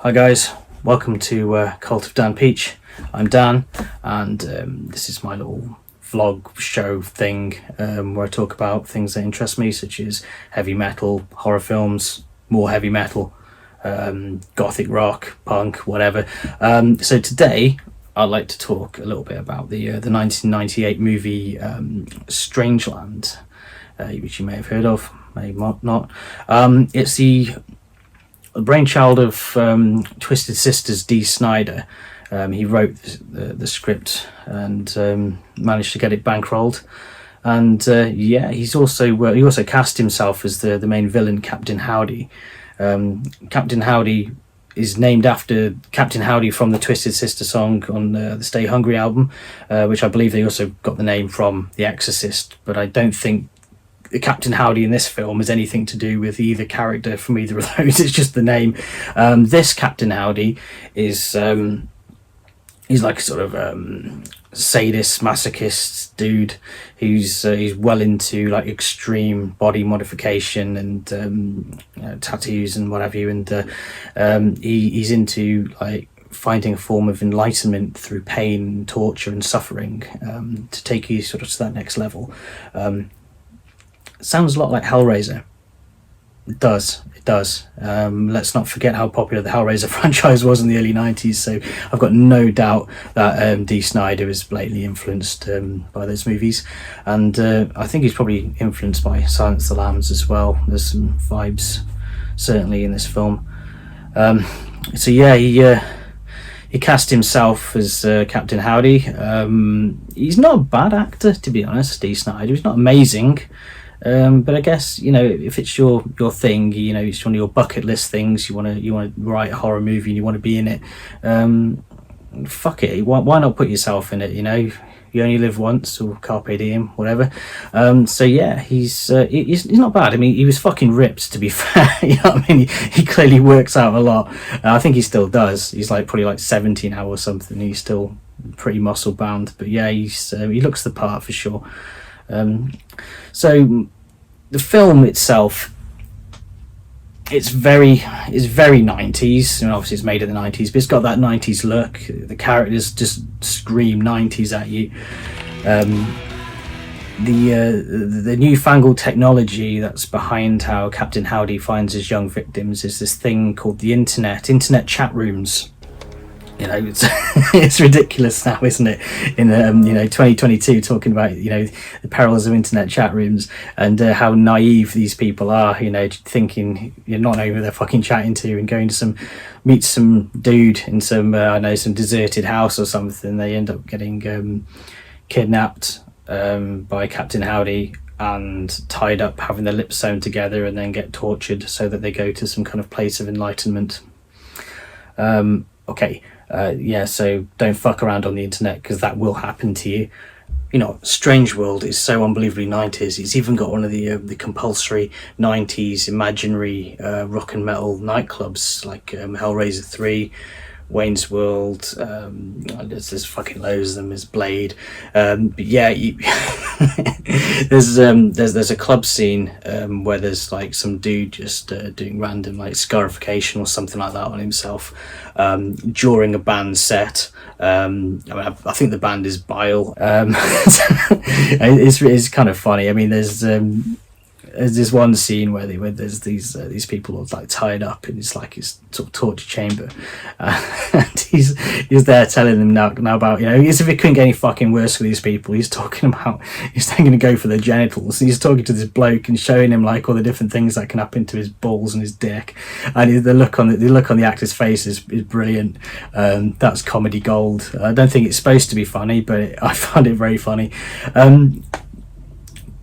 Hi guys, welcome to Cult of Dan Peach. I'm Dan, and this is my little vlog show thing where I talk about things that interest me, such as heavy metal, horror films, more heavy metal, gothic rock, punk, whatever. So today I'd like to talk a little bit about the 1998 movie Strangeland, which you may have heard of, may not. It's the brainchild of Twisted Sister's Dee Snider. He wrote the script and managed to get it bankrolled. And he also cast himself as the main villain, Captain Howdy. Captain Howdy is named after Captain Howdy from the Twisted Sister song on the Stay Hungry album, which I believe they also got the name from The Exorcist, but I don't think Captain Howdy in this film has anything to do with either character from either of those. It's just the name. This Captain Howdy is he's like a sort of sadist, masochist dude who's he's well into like extreme body modification and tattoos and what have you, and he's into like finding a form of enlightenment through pain, torture, and suffering to take you sort of to that next level. Sounds a lot like Hellraiser. It does. Let's not forget how popular the Hellraiser franchise was in the early 90s, so I've got no doubt that Dee Snider is blatantly influenced by those movies, and I think he's probably influenced by Silence of the Lambs as well. There's some vibes certainly in this film. He cast himself as Captain Howdy. He's not a bad actor, to be honest, Dee Snider. He's not amazing. But I guess, you know, if it's your thing, you know, it's one of your bucket list things, you want to write a horror movie and you want to be in it, fuck it, why not put yourself in it, you know? You only live once, or carpe diem, whatever. He's not bad. I mean, he was fucking ripped, to be fair. You know what I mean? He clearly works out a lot. I think he still does. He's probably 70 now or something. He's still pretty muscle bound, but yeah, he looks the part for sure. So the film itself, it's very 90s, and obviously it's made in the 90s, but it's got that 90s look. The characters just scream 90s at you. The newfangled technology that's behind how Captain Howdy finds his young victims is this thing called the internet chat rooms. You know, it's ridiculous now, isn't it? In 2022, talking about the perils of internet chat rooms and how naive these people are. You know, thinking you're not knowing who they're fucking chatting to and going to meet some dude in some some deserted house or something. They end up getting kidnapped by Captain Howdy and tied up, having their lips sewn together, and then get tortured so that they go to some kind of place of enlightenment. So don't fuck around on the internet, because that will happen to you. You know, Strange World is so unbelievably 90s. It's even got one of the compulsory 90s imaginary rock and metal nightclubs, like Hellraiser 3, Wayne's World. There's fucking loads of them. There's Blade. But yeah, there's a club scene where there's like some dude just doing random like scarification or something like that on himself during a band set. I think the band is Bile. It's kind of funny. I mean, there's one scene where there's these people all like tied up in this like his sort of torture chamber, and he's there telling them now about, you know, as if it couldn't get any fucking worse for these people. He's talking about he's then going to go for their genitals. He's talking to this bloke and showing him like all the different things that can happen to his balls and his dick, and the look on the actor's face is brilliant. That's comedy gold. I don't think it's supposed to be funny, but I found it very funny.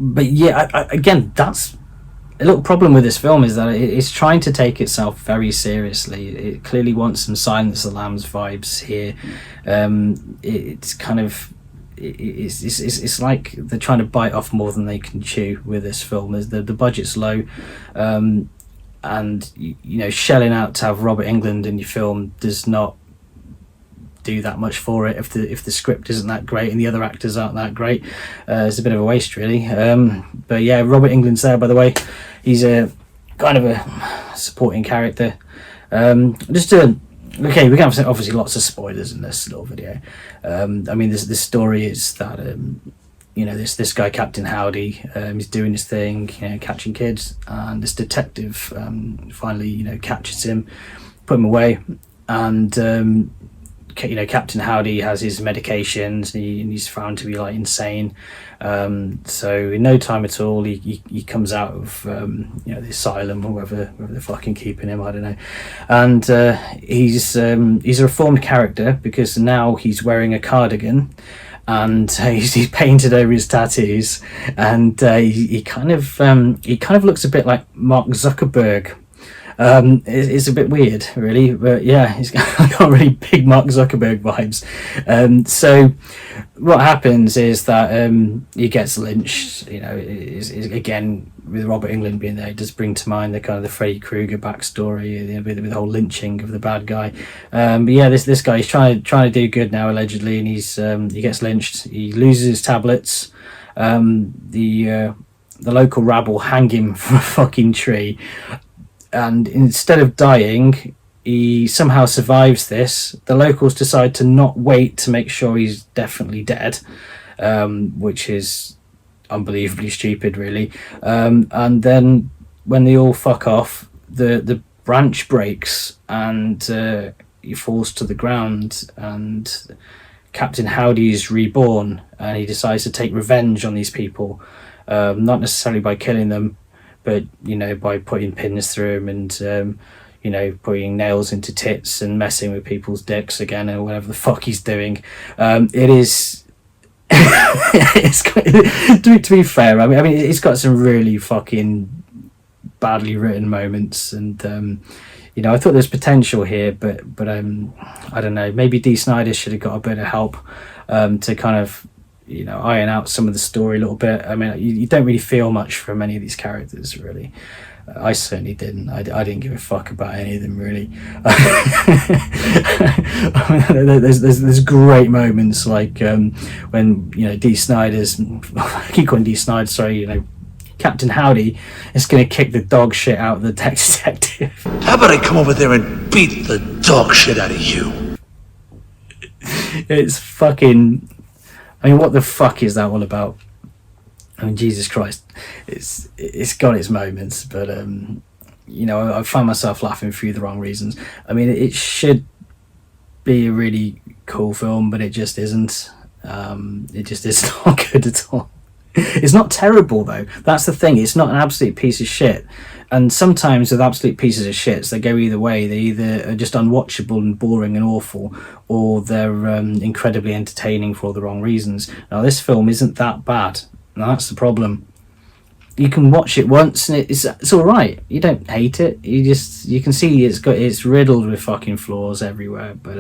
But yeah, again, that's a little problem with this film, is that it's trying to take itself very seriously. It clearly wants some Silence of the Lambs vibes here. It's like they're trying to bite off more than they can chew with this film. The budget's low, and shelling out to have Robert Englund in your film does not do that much for it if the script isn't that great and the other actors aren't that great. It's a bit of a waste, really. But yeah, Robert Englund's there, by the way. He's a kind of a supporting character. Just to okay, we can have obviously lots of spoilers in this little video. I mean, this story is that this guy Captain Howdy is doing his thing, catching kids, and this detective finally catches him, put him away, and Captain Howdy has his medications, and he's found to be like insane. So in no time at all, he comes out of the asylum or wherever they're fucking keeping him, I don't know. And he's a reformed character because now he's wearing a cardigan, and he's painted over his tattoos, and he kind of looks a bit like Mark Zuckerberg. It's a bit weird, really, but yeah, he's got really big Mark Zuckerberg vibes. So what happens is that he gets lynched. Again, with Robert Englund being there, it does bring to mind the kind of the Freddy Krueger backstory, with the whole lynching of the bad guy. But yeah, this guy is trying to do good now, allegedly, and he gets lynched. He loses his tablets. The local rabble hang him from a fucking tree. And instead of dying, he somehow survives this. The locals decide to not wait to make sure he's definitely dead, which is unbelievably stupid, really. And then when they all fuck off, the branch breaks and he falls to the ground, and Captain Howdy is reborn, and he decides to take revenge on these people, not necessarily by killing them, but by putting pins through them and putting nails into tits and messing with people's dicks again, or whatever the fuck he's doing. It is to be fair, I mean it's got some really fucking badly written moments, and I thought there's potential here, but I don't know, maybe Dee Snider should have got a bit of help to kind of iron out some of the story a little bit. I mean, you don't really feel much from any of these characters, really. I certainly didn't. I didn't give a fuck about any of them, really. There's great moments, like when Dee Snider's, I keep calling Dee Snider, sorry, Captain Howdy is going to kick the dog shit out of the detective. How about I come over there and beat the dog shit out of you? It's fucking... I mean, what the fuck is that all about? I mean, Jesus Christ, it's got its moments, but I find myself laughing for the wrong reasons. I mean, it should be a really cool film, but it just isn't. It just is not good at all. It's not terrible though. That's the thing. It's not an absolute piece of shit. And sometimes with absolute pieces of shits, they go either way. They either are just unwatchable and boring and awful, or they're incredibly entertaining for all the wrong reasons. Now, this film isn't that bad. Now, that's the problem. You can watch it once and it's all right. You don't hate it. You can see it's riddled with fucking flaws everywhere, but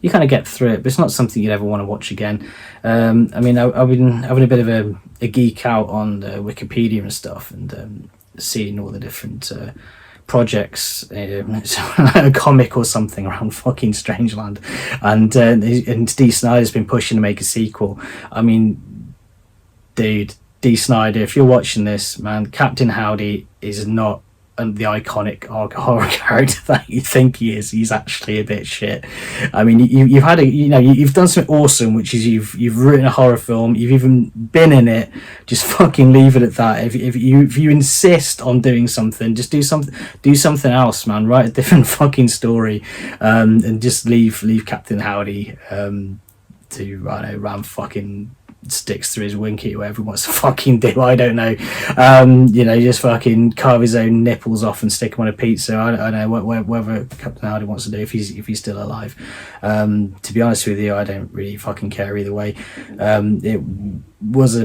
you kind of get through it. But it's not something you'd ever want to watch again. I mean, I've been having a bit of a geek out on Wikipedia and stuff, and seeing all the different projects, a comic or something around fucking Strangeland, and Dee Snider's been pushing to make a sequel. I mean, dude, Dee Snider, if you're watching this, man, Captain Howdy is not the iconic horror character that you think he is. He's actually a bit shit. I mean, you've had you've done something awesome, which is you've written a horror film, you've even been in it. Just fucking leave it at that. If you insist on doing something, just do something else, man. Write a different fucking story, and just leave Captain Howdy to ram fucking sticks through his winky, whatever he wants to fucking do. I don't know. Just fucking carve his own nipples off and stick them on a pizza. I don't know whatever Captain Howdy wants to do if he's still alive. To be honest with you, I don't really fucking care either way. It was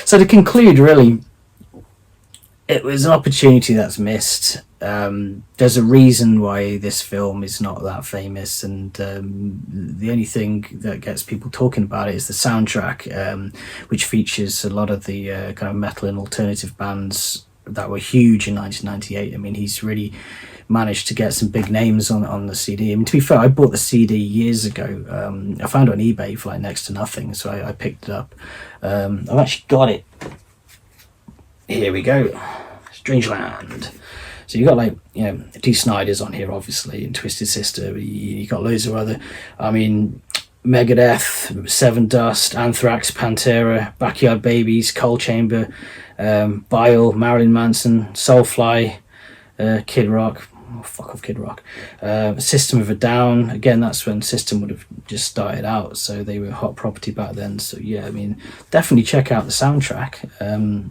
so to conclude, really, it was an opportunity that's missed. There's a reason why this film is not that famous, and the only thing that gets people talking about it is the soundtrack, which features a lot of the kind of metal and alternative bands that were huge in 1998. I mean, he's really managed to get some big names on the CD. I mean, to be fair, I bought the CD years ago. I found it on eBay for like next to nothing, so I picked it up. I've actually got it. Here we go. Strangeland. So you got like, you know, Dee Snider's on here obviously, and Twisted Sister. You got loads of other, I mean, Megadeth, Seven Dust, Anthrax, Pantera, Backyard Babies, Coal Chamber, Bile, Marilyn Manson, Soulfly, Kid Rock. Oh, fuck off, Kid Rock. System of a Down. Again, that's when System would have just started out, so they were hot property back then. So yeah, I mean, definitely check out the soundtrack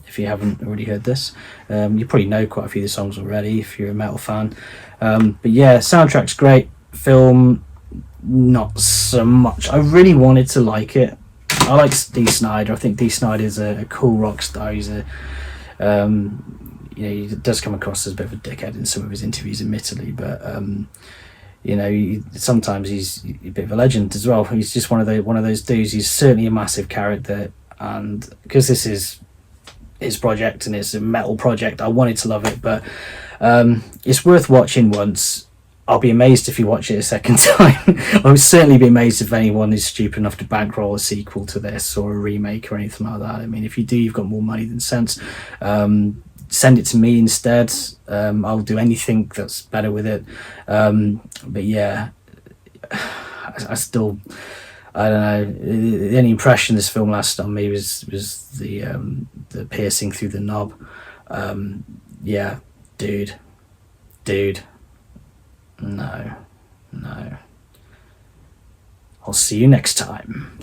if you haven't already heard this. You probably know quite a few of the songs already if you're a metal fan. But yeah, soundtrack's great. Film, not so much. I really wanted to like it. I like Dee Snider. I think Dee Snider's a cool rock star. He's a you know, he does come across as a bit of a dickhead in some of his interviews, admittedly, but you know, sometimes he's a bit of a legend as well. He's just one of those dudes. He's certainly a massive character, and because this is his project and it's a metal project, I wanted to love it. But it's worth watching once. I'll be amazed if you watch it a second time. I would certainly be amazed if anyone is stupid enough to bankroll a sequel to this or a remake or anything like that. I mean, if you do, you've got more money than sense. Send it to me instead. I'll do anything that's better with it. But yeah, I still, I don't know. The only impression this film lasted on me was the piercing through the knob. Yeah, dude, no. I'll see you next time.